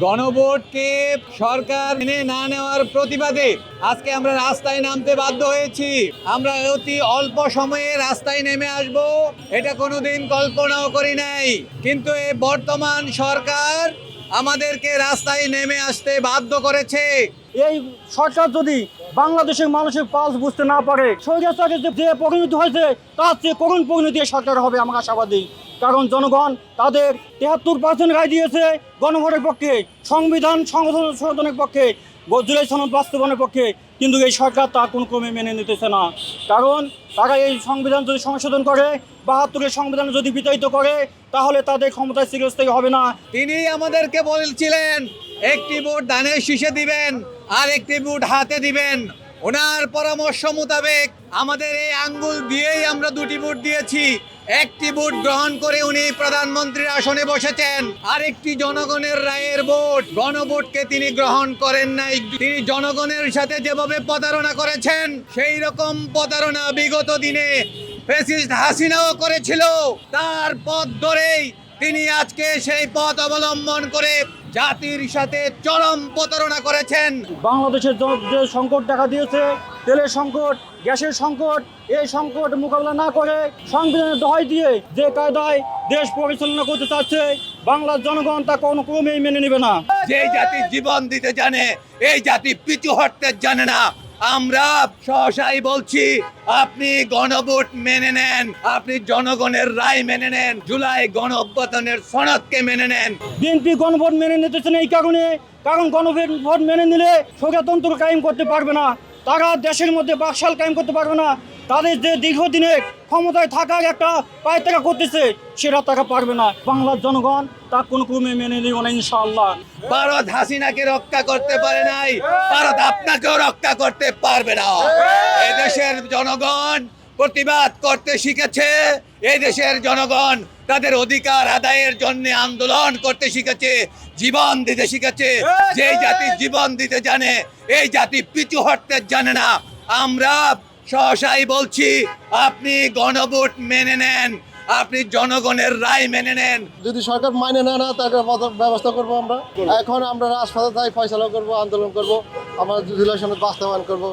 গণভোটকে সরকার মেনে না নেওয়ার প্রতিবাদে আজকে আমরা রাস্তায় নামতে বাধ্য হয়েছি। আমরা অতি অল্প সময়ে রাস্তায় নেমে আসব, এটা কোনোদিন কল্পনাও করি নাই। কিন্তু এই বর্তমান সরকার আমাদেরকে রাস্তায় নেমে আসতে বাধ্য করেছে। এই সরকার যদি বাংলাদেশের মানুষের পালস বুঝতে না পারে, স্বৈরাচারের যে পরিণতি হয়েছে তার চেয়ে করুণ পরিণতি সরকার হবে, আমরা আশাবাদী। কারণ জনগণ তাদের 73% রায় দিয়েছে গণভোটের পক্ষে, সংবিধান সংশোধনের পক্ষে, জুলাই সনদ বাস্তবায়নের পক্ষে। কিন্তু এই সরকার তা কোনো ক্রমে মেনে নিতেছে না। কারণ তারা এই সংবিধান যদি সংশোধন করে, 72-এর সংবিধান যদি বিতাড়িত করে, তাহলে তাদের ক্ষমতায় চিরস্থায়ী হবে না। তিনি আমাদেরকে বলছিলেন একটি ভোট ধানের শীষে দিবেন আর একটি ভোট হাতে দিবেন। ওনার পরামর্শ মোতাবেক আমাদের এই আঙ্গুল দিয়েই আমরা দুটি ভোট দিয়েছি। একটি ভোট গ্রহণ করে উনি প্রধানমন্ত্রীর আসনে বসেছেন, আর একটি জনগণের রায়ের ভোট, গণভোটকে তিনি গ্রহণ করেন নাই। তিনি জনগণের সাথে যেভাবে প্রতারণা করেছেন, সেই রকম প্রতারণা বিগত দিনে ফ্যাসিস্ট হাসিনাও করেছিল। তার পথ ধরেই তিনি আজকে সেই পথ অবলম্বন করে জাতির সাথে চরম প্রতারণা করেছেন। বাংলাদেশের যে সংকট দেখা দিয়েছে, তেলের সংকট, গ্যাসের সংকট, এই সংকট মোকাবিলা না করে সংবিধানের দোহাই দিয়ে যে কায়দায় দেশ পরিচালনা করতে চাচ্ছে, বাংলার জনগণ তা কোনো ক্রমেই মেনে নেবে না। যে জাতি জীবন দিতে জানে, এই জাতি পিছু হটতে জানে না। আমরা সহসাই বলছি, আপনি গণভোট মেনে নেন, আপনি জনগণের রায় মেনে নেন, জুলাই গণ অভ্যুত্থানের সনদকে মেনে নেন। বিএনপি গণভোট মেনে নিতেছে না এই কারণে, কারণ গণভোট মেনে নিলে স্বৈরতন্ত্র কায়েম করতে পারবে না, তারা দেশের মধ্যে বাকশাল কায়েম করতে পারবে না। তাদের যে দীর্ঘদিনের ক্ষমতায় থাকার একটা পায়তারা করতেছে, সেটা তারা পারবে না। বাংলার জনগণ তা কোনো ক্রমে মেনে নিব না ইনশাআল্লাহ। ভারত হাসিনাকে রক্ষা করতে পারে নাই, ভারত আপনাকেও রক্ষা করতে পারবে না। এই দেশের জনগণ প্রতিবাদ করতে শিখেছে, এই দেশের জনগণ তাদের অধিকার আদায়ের জন্য আন্দোলন করতে শিখেছে, জীবন দিতে শিখেছে। যে জাতি জীবন দিতে জানে, এই জাতি পিছু হটতে জানে না। আমরা সহসাই বলছি, আপনি গণভোট মেনে নেন, আপনি জনগণের রায় মেনে নেন। যদি সরকার মানে না তাকে ব্যবস্থা করবো আমরা। এখন আমরা রাজপথে তাই ফয়সালা করবো, আন্দোলন করবো, আমরা জুলাই সনদ বাস্তবায়ন করবো।